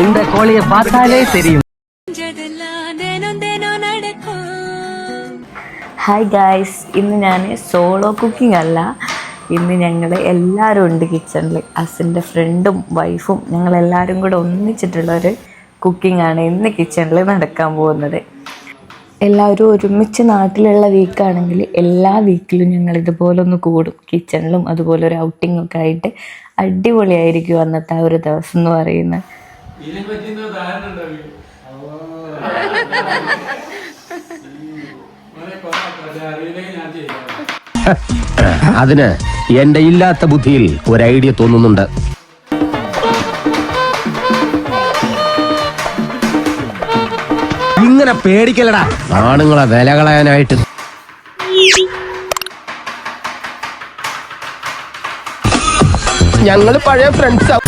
இந்த கோழியை பார்த்தாலே தெரியும். ഹായ് ഗായ്സ്, ഇന്ന് ഞാൻ സോളോ കുക്കിംഗ് അല്ല, ഇന്ന് ഞങ്ങൾ എല്ലാവരും ഉണ്ട് കിച്ചണിൽ. അസിൻ്റെ ഫ്രണ്ടും വൈഫും ഞങ്ങളെല്ലാവരും കൂടെ ഒന്നിച്ചിട്ടുള്ളൊരു കുക്കിംഗ് ആണ് ഇന്ന് കിച്ചണിൽ നടക്കാൻ പോകുന്നത്. എല്ലാവരും ഒരുമിച്ച് നാട്ടിലുള്ള വീക്കാണെങ്കിൽ എല്ലാ വീക്കിലും ഞങ്ങൾ ഇതുപോലെ ഒന്ന് കൂടും കിച്ചണിലും. അതുപോലെ ഒരു ഔട്ടിങ്ങൊക്കെ ആയിട്ട് അടിപൊളിയായിരിക്കും അന്നത്തെ ആ ഒരു ദിവസം എന്ന് പറയുന്നത്. അതിന് എന്റെ ഇല്ലാത്ത ബുദ്ധിയിൽ ഒരു ഐഡിയ തോന്നുന്നുണ്ട്. ഇങ്ങനെ പേടിക്കലടാ ആണുങ്ങളെ വില കളയാനായിട്ട്. ഞങ്ങള് പഴയ ഫ്രണ്ട്സാ.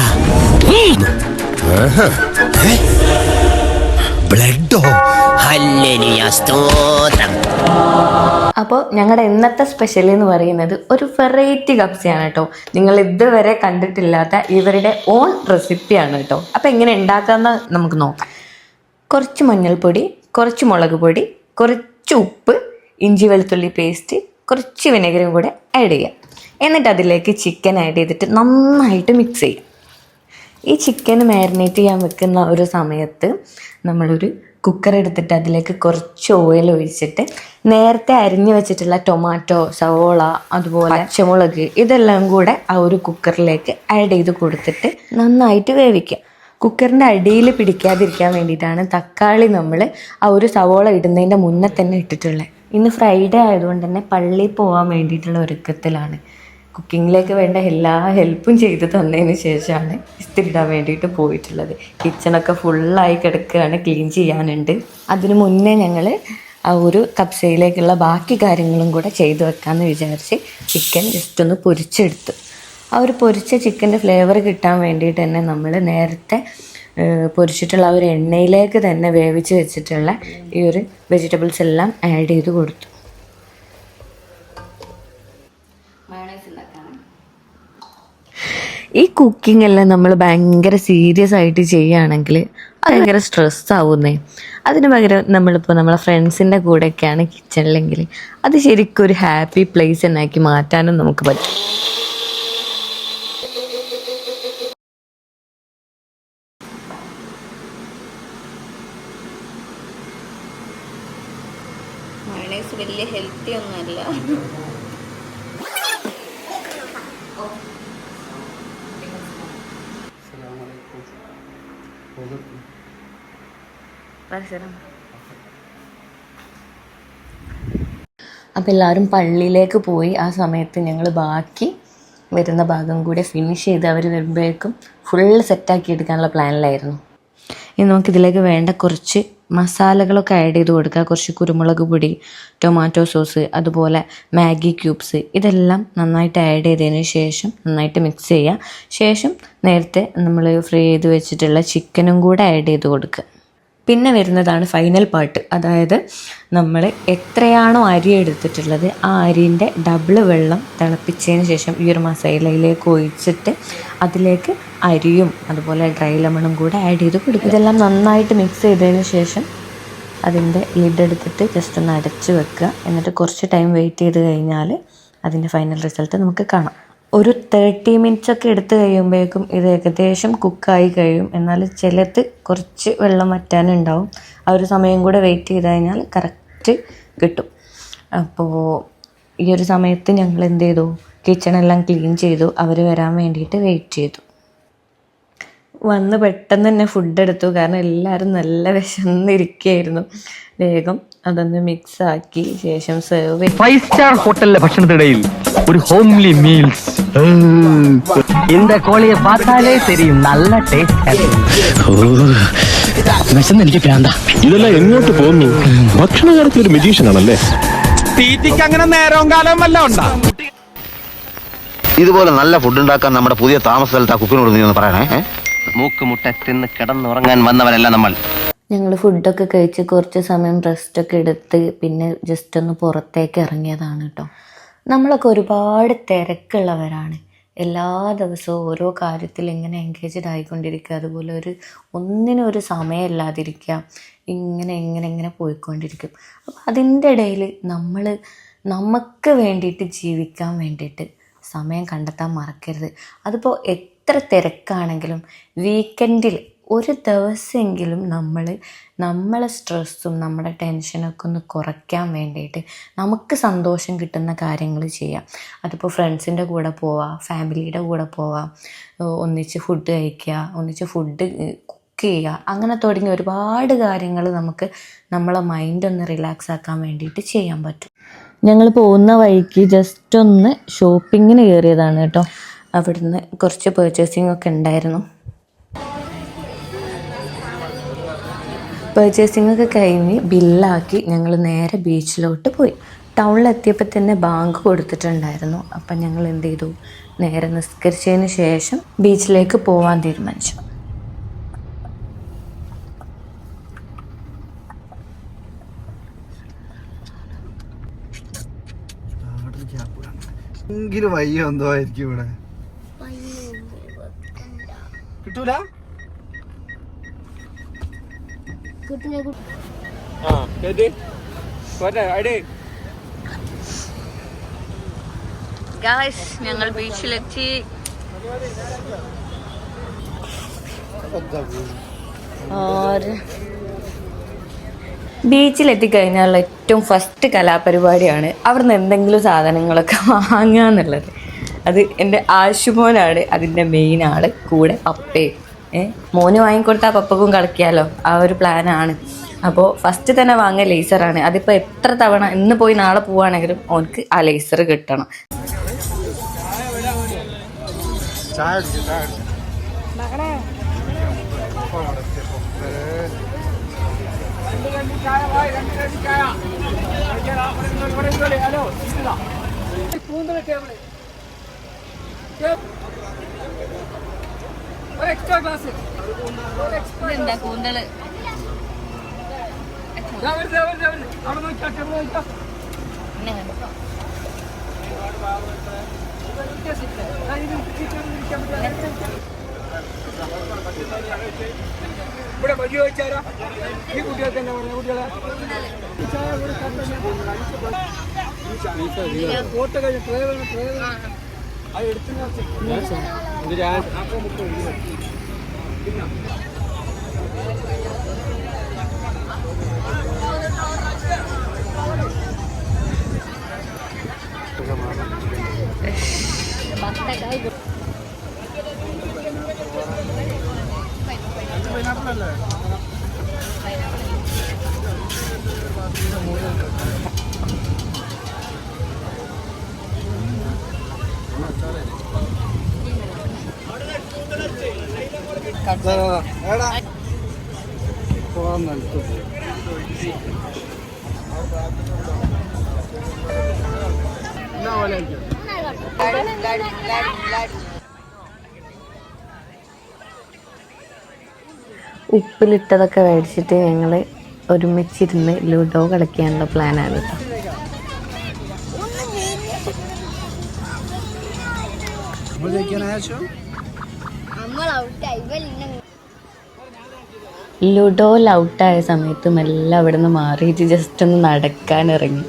അപ്പോൾ ഞങ്ങളുടെ ഇന്നത്തെ സ്പെഷ്യൽ എന്ന് പറയുന്നത് ഒരു വെറൈറ്റി കബ്സയാണ് കേട്ടോ. നിങ്ങൾ ഇതുവരെ കണ്ടിട്ടില്ലാത്ത ഇവരുടെ ഓൺ റെസിപ്പിയാണ് കേട്ടോ. അപ്പോൾ എങ്ങനെ ഉണ്ടാക്കാമെന്ന് നമുക്ക് നോക്കാം. കുറച്ച് മഞ്ഞൾപ്പൊടി, കുറച്ച് മുളക് പൊടി, കുറച്ച് ഉപ്പ്, ഇഞ്ചി വെളുത്തുള്ളി പേസ്റ്റ്, കുറച്ച് വിനെഗറും കൂടെ ആഡ് ചെയ്യാം. എന്നിട്ട് അതിലേക്ക് ചിക്കൻ ആഡ് ചെയ്തിട്ട് നന്നായിട്ട് മിക്സ് ചെയ്യാം. ഈ ചിക്കൻ മാരിനേറ്റ് ചെയ്യാൻ വെക്കുന്ന ഒരു സമയത്ത് നമ്മളൊരു കുക്കർ എടുത്തിട്ട് അതിലേക്ക് കുറച്ച് ഓയിൽ ഒഴിച്ചിട്ട് നേരത്തെ അരിഞ്ഞു വെച്ചിട്ടുള്ള ടൊമാറ്റോ, സവോള, അതുപോലെ പച്ചമുളക് ഇതെല്ലാം കൂടെ ആ ഒരു കുക്കറിലേക്ക് ആഡ് ചെയ്ത് കൊടുത്തിട്ട് നന്നായിട്ട് വേവിക്കാം. കുക്കറിൻ്റെ അടിയിൽ പിടിക്കാതിരിക്കാൻ വേണ്ടിയിട്ടാണ് തക്കാളി നമ്മൾ ആ ഒരു സവോള ഇടുന്നതിൻ്റെ മുന്നേ തന്നെ ഇട്ടിട്ടുള്ളത്. ഇന്ന് ഫ്രൈഡേ ആയതുകൊണ്ട് തന്നെ പള്ളിയിൽ പോകാൻ വേണ്ടിയിട്ടുള്ള ഒരുക്കത്തിലാണ്. കുക്കിങ്ങിലേക്ക് വേണ്ട എല്ലാ ഹെൽപ്പും ചെയ്ത് തന്നതിന് ശേഷമാണ് ഇസ്തിരിടാൻ വേണ്ടിയിട്ട് പോയിട്ടുള്ളത്. കിച്ചണൊക്കെ ഫുള്ളായി കിടക്കുകയാണ്, ക്ലീൻ ചെയ്യാനുണ്ട്. അതിനു മുന്നേ ഞങ്ങൾ ആ ഒരു കബ്സയിലേക്കുള്ള ബാക്കി കാര്യങ്ങളും കൂടെ ചെയ്ത് വെക്കാമെന്ന് വിചാരിച്ച് ചിക്കൻ ജസ്റ്റ് ഒന്ന് പൊരിച്ചെടുത്തു. ആ ഒരു പൊരിച്ച ചിക്കൻ്റെ ഫ്ലേവർ കിട്ടാൻ വേണ്ടിയിട്ട് തന്നെ നമ്മൾ നേരത്തെ പൊരിച്ചിട്ടുള്ള ആ ഒരു എണ്ണയിലേക്ക് തന്നെ വേവിച്ച് വെച്ചിട്ടുള്ള ഈ ഒരു വെജിറ്റബിൾസ് എല്ലാം ആഡ് ചെയ്ത് കൊടുത്തു. ഈ കുക്കിംഗ് എല്ലാം നമ്മൾ ഭയങ്കര സീരിയസ് ആയിട്ട് ചെയ്യുകയാണെങ്കിൽ ഭയങ്കര സ്ട്രെസ് ആവുന്നേ. അതിന് പകരം നമ്മളിപ്പോൾ നമ്മളെ ഫ്രണ്ട്സിൻ്റെ കൂടെയൊക്കെയാണ് കിച്ചണിലെങ്കിൽ അത് ശരിക്കും ഒരു ഹാപ്പി പ്ലേസ് എന്നാക്കി മാറ്റാനും നമുക്ക് പറ്റും. മയോണൈസ് വലിയ ഹെൽത്തി ഒന്നുമല്ല. അപ്പം എല്ലാവരും പള്ളിയിലേക്ക് പോയി. ആ സമയത്ത് ഞങ്ങൾ ബാക്കി വരുന്ന ഭാഗം കൂടെ ഫിനിഷ് ചെയ്ത് അവർ വരുമ്പോഴേക്കും ഫുള്ള് സെറ്റാക്കി എടുക്കാനുള്ള പ്ലാനിലായിരുന്നു. ഇനി നമുക്കിതിലേക്ക് വേണ്ട കുറച്ച് മസാലകളൊക്കെ ആഡ് ചെയ്ത് കൊടുക്കുക. കുറച്ച് കുരുമുളക് പൊടി, ടൊമാറ്റോ സോസ്, അതുപോലെ മാഗി ക്യൂബ്സ് ഇതെല്ലാം നന്നായിട്ട് ആഡ് ചെയ്തതിന് ശേഷം നന്നായിട്ട് മിക്സ് ചെയ്യുക. ശേഷം നേരത്തെ നമ്മൾ ഫ്രൈ ചെയ്ത് വെച്ചിട്ടുള്ള ചിക്കനും കൂടെ ആഡ് ചെയ്ത് കൊടുക്കുക. പിന്നെ വരുന്നതാണ് ഫൈനൽ പാർട്ട്. അതായത് നമ്മൾ എത്രയാണോ അരി എടുത്തിട്ടുള്ളത് ആ അരിൻ്റെ ഡബിള് വെള്ളം തിളപ്പിച്ചതിന് ശേഷം ഈ ഒരു മസാലയിലേക്ക് ഒഴിച്ചിട്ട് അതിലേക്ക് അരിയും അതുപോലെ ഡ്രൈ ലെമണും കൂടെ ആഡ് ചെയ്ത് കൊടുക്കും. ഇതെല്ലാം നന്നായിട്ട് മിക്സ് ചെയ്തതിന് ശേഷം അതിൻ്റെ ലിഡ് എടുത്തിട്ട് ജസ്റ്റ് ഒന്ന് അടച്ച് വെക്കുക. എന്നിട്ട് കുറച്ച് ടൈം വെയിറ്റ് ചെയ്ത് കഴിഞ്ഞാൽ അതിൻ്റെ ഫൈനൽ റിസൾട്ട് നമുക്ക് കാണാം. ഒരു 30 മിനിറ്റ്സ് ഒക്കെ എടുത്ത് കഴിയുമ്പോഴേക്കും ഇത് ഏകദേശം കുക്കായി കഴിയും. എന്നാൽ ചിലത് കുറച്ച് വെള്ളം വറ്റാനുണ്ടാവും. ആ ഒരു സമയം കൂടെ വെയിറ്റ് ചെയ്ത് കഴിഞ്ഞാൽ കറക്റ്റ് കിട്ടും. അപ്പോൾ ഈ ഒരു സമയത്ത് ഞങ്ങൾ എന്ത് ചെയ്തു, കിച്ചണെല്ലാം ക്ലീൻ ചെയ്തു. അവർ വരാൻ വേണ്ടിയിട്ട് വെയിറ്റ് ചെയ്തു. വന്ന് പെട്ടെന്ന് തന്നെ ഫുഡ് എടുത്തു. കാരണം എല്ലാവരും നല്ല വിശന്നിരിക്കുകയായിരുന്നു. വേഗം അതൊന്ന് മിക്സ് ആക്കി ശേഷം സെർവ് ചെയ്തു. 5 സ്റ്റാർ ഹോട്ടലിലെ ഭക്ഷണത്തിനിടയിൽ ഒരു ഹോംലി മീൽസ്. இந்த கோழியை பார்த்தாலே தெரியும் நல்ல ടേസ്റ്റ്. എനിക്ക് പ്രാന്താ. ഇതെല്ലാം എങ്ങോട്ട് പോകുന്നു? ഭക്ഷണ കാര്യത്തിൽ ഒരു മെജീഷ്യൻ ആണല്ലേ. തീറ്റിക്ക് അങ്ങനെ നേരവും കാലവും വല്ല ഉണ്ടാ. ഇതുപോലെ നല്ല ഫുഡ് ഉണ്ടാക്കാൻ നമ്മുടെ പുതിയ താമസ സ്ഥലത്ത് ആ കുക്കിനോട് നീ ഒന്ന് പറയണേ. മൂക്കുമുട്ട തിന്ന് കിടന്നുറങ്ങാൻ വന്നവരല്ല നമ്മൾ. ഞങ്ങൾ ഫുഡൊക്കെ കഴിച്ച് കുറച്ച് സമയം റെസ്റ്റൊക്കെ എടുത്ത് പിന്നെ ജസ്റ്റ് ഒന്ന് പുറത്തേക്ക് ഇറങ്ങിയതാണ് കേട്ടോ. നമ്മളൊക്കെ ഒരുപാട് തിരക്കുള്ളവരാണ്. എല്ലാ ദിവസവും ഓരോ കാര്യത്തിൽ ഇങ്ങനെ എൻഗേജ്ഡ് ആയിക്കൊണ്ടിരിക്കുക, അതുപോലെ ഒന്നിനും ഒരു സമയമില്ലാതിരിക്കുക, ഇങ്ങനെ പോയിക്കൊണ്ടിരിക്കും. അപ്പോൾ അതിൻ്റെ ഇടയിൽ നമുക്ക് വേണ്ടിയിട്ട് ജീവിക്കാൻ വേണ്ടിയിട്ട് സമയം കണ്ടെത്താൻ മറക്കരുത്. അതിപ്പോൾ എത്ര തിരക്കാണെങ്കിലും വീക്കെൻഡിൽ ഒരു ദിവസമെങ്കിലും നമ്മളെ സ്ട്രെസ്സും നമ്മുടെ ടെൻഷനൊക്കെ ഒന്ന് കുറയ്ക്കാൻ വേണ്ടിയിട്ട് നമുക്ക് സന്തോഷം കിട്ടുന്ന കാര്യങ്ങൾ ചെയ്യാം. അതിപ്പോൾ ഫ്രണ്ട്സിൻ്റെ കൂടെ പോവാം, ഫാമിലിയുടെ കൂടെ പോവാം, ഒന്നിച്ച് ഫുഡ് കഴിക്കുക, ഒന്നിച്ച് ഫുഡ് കുക്ക് ചെയ്യുക, അങ്ങനെ തുടങ്ങി ഒരുപാട് കാര്യങ്ങൾ നമുക്ക് നമ്മളെ മൈൻഡ് ഒന്ന് റിലാക്സ് ആക്കാൻ വേണ്ടിയിട്ട് ചെയ്യാൻ പറ്റും. ഞങ്ങൾ പോകുന്ന വഴിക്ക് ജസ്റ്റ് ഒന്ന് ഷോപ്പിങ്ങിന് കയറിയതാണ് കേട്ടോ. അവിടുന്ന് കുറച്ച് പർച്ചേസിംഗ് ഒക്കെ ഉണ്ടായിരുന്നു. പർച്ചേസിംഗ് ഒക്കെ കഴിഞ്ഞ് ബില്ലാക്കി ഞങ്ങൾ നേരെ ബീച്ചിലോട്ട് പോയി. ടൗണിലെത്തിയപ്പോൾ തന്നെ ബാങ്ക് കൊടുത്തിട്ടുണ്ടായിരുന്നു. അപ്പം ഞങ്ങൾ എന്ത് ചെയ്തു, നേരെ നിസ്കരിച്ചതിന് ശേഷം ബീച്ചിലേക്ക് പോകാൻ തീരുമാനിച്ചു. എങ്കിലും വയ്യ എന്തോ ആയിരിക്കും ഇവിടെ. കിട്ടൂല. ഞങ്ങൾ ബീച്ചിലെത്തി. ബീച്ചിലെത്തിക്കഴിഞ്ഞാൽ ഏറ്റവും ഫസ്റ്റ് കലാപരിപാടിയാണ് അവിടുന്ന് എന്തെങ്കിലും സാധനങ്ങളൊക്കെ വാങ്ങുക എന്നുള്ളത്. അത് എൻ്റെ ആശുമോനാണ് അതിൻ്റെ മെയിൻ ആൾ, കൂടെ പപ്പയും. മോന് വാങ്ങിക്കൊടുത്താൽ പപ്പക്കും കളിക്കാമല്ലോ, ആ ഒരു പ്ലാനാണ്. അപ്പോൾ ഫസ്റ്റ് തന്നെ വാങ്ങിയ ലേസറാണ്. അതിപ്പോൾ എത്ര തവണ ഇന്ന് പോയി നാളെ പോവുകയാണെങ്കിലും ഓനക്ക് ആ ലേസർ കിട്ടണം. കൂന്തള് ഇവിടെ വലിയ വെച്ചാരാ ഈ കുട്ടികൾ തന്നെ പറഞ്ഞ കുട്ടികളെ ഫോട്ടോ കഴിഞ്ഞ ട്രേവർ അത് എടുത്തു ഉപ്പിലിട്ടതൊക്കെ മേടിച്ചിട്ട് ഞങ്ങൾ ഒരുമിച്ചിരുന്ന് ലുഡോ കളിക്കാനുള്ള പ്ലാനാണ് കേട്ടോ. ലുഡോയിൽ ഔട്ടായ സമയത്ത് മെല്ലെ അവിടെ നിന്ന് മാറിയിട്ട് ജസ്റ്റ് ഒന്ന് നടക്കാൻ ഇറങ്ങി.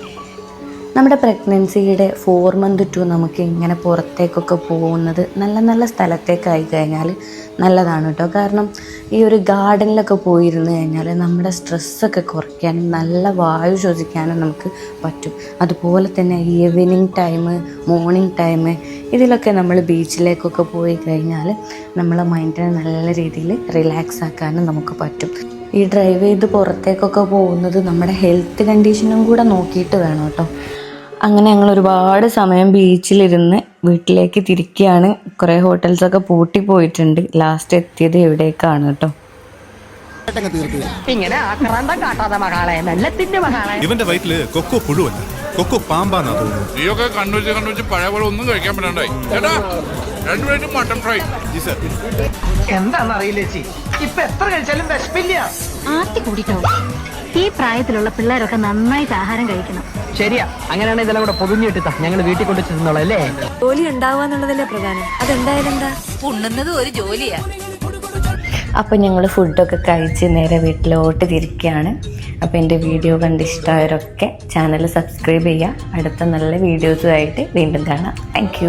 നമ്മുടെ പ്രഗ്നൻസിയുടെ 4 month to നമുക്ക് ഇങ്ങനെ പുറത്തേക്കൊക്കെ പോകുന്നത് നല്ല സ്ഥലത്തേക്കായി കഴിഞ്ഞാൽ നല്ലതാണ് കേട്ടോ. കാരണം ഈ ഒരു ഗാർഡനിലൊക്കെ പോയിരുന്നു കഴിഞ്ഞാൽ നമ്മുടെ സ്ട്രെസ്സൊക്കെ കുറയ്ക്കാനും നല്ല വായു ശ്വസിക്കാനും നമുക്ക് പറ്റും. അതുപോലെ തന്നെ ഈവനിങ് ടൈം, മോർണിംഗ് ടൈം, ഇതിലൊക്കെ നമ്മൾ ബീച്ചിലേക്കൊക്കെ പോയി കഴിഞ്ഞാൽ നമ്മളെ മൈൻഡിനെ നല്ല രീതിയിൽ റിലാക്സ് ആക്കാനും നമുക്ക് പറ്റും. ഈ ഡ്രൈവ് ചെയ്ത് പുറത്തേക്കൊക്കെ പോകുന്നത് നമ്മുടെ ഹെൽത്ത് കണ്ടീഷനും കൂടെ നോക്കിയിട്ട് വേണം കേട്ടോ. അങ്ങനെ ഞങ്ങൾ ഒരുപാട് സമയം ബീച്ചിലിരുന്ന് വീട്ടിലേക്ക് തിരിക്കുകയാണ്. കുറേ ഹോട്ടൽസൊക്കെ പൂട്ടിപ്പോയിട്ടുണ്ട്. ലാസ്റ്റ് എത്തിയത് എവിടേക്കാണ് കേട്ടോ. ഇങ്ങനെ ആക്രാന്തം കാട്ടാതെ മകളെ മെല്ലത്തിന്റെ മകളെ. ഇവന്റെ വയറ്റില് കൊക്കോ പുഴുവല്ല, കൊക്കോ പാമ്പാന്നാ തോന്നുന്നു. നീയൊക്കെ കണ്ണൂച്ച് പഴയ പോലെ ഒന്നും കഴിക്കാൻ പറ്റണ്ടായി. ചേട്ടാ 2 plate mutton fry. G sir. എന്താണെന്നറിയില്ല ചേച്ചി, ഇപ്പൊ എത്ര കഴിച്ചാലും വിശപ്പില്ല. ആർത്തി കൂടിട്ടോ. ഈ പ്രായത്തിലുള്ള പിള്ളേരൊക്കെ നന്നായിട്ട് ആഹാരം കഴിക്കണം. ശരിയാ, അങ്ങനെയാണെങ്കിൽ ഇതെല്ലാം കൂടെ പൊതിഞ്ഞിട്ടാ ഞങ്ങൾ വീട്ടിൽ കൊണ്ടു ചെന്നോളാം അല്ലേ. ജോലി ഉണ്ടാവുക എന്നുള്ളതല്ലേ പ്രധാനം. അതെന്തായാലും എന്താ ഉണ്ണുന്നത് ഒരു ജോലിയാ. അപ്പം ഞങ്ങൾ ഫുഡൊക്കെ കഴിച്ച് നേരെ വീട്ടിലോട്ട് തിരിക്കുകയാണ്. അപ്പോൾ എൻ്റെ വീഡിയോ കണ്ട് ഇഷ്ടമായവരൊക്കെ ചാനൽ സബ്സ്ക്രൈബ് ചെയ്യുക. അടുത്ത നല്ല വീഡിയോസുമായിട്ട് വീണ്ടും കാണാം. താങ്ക്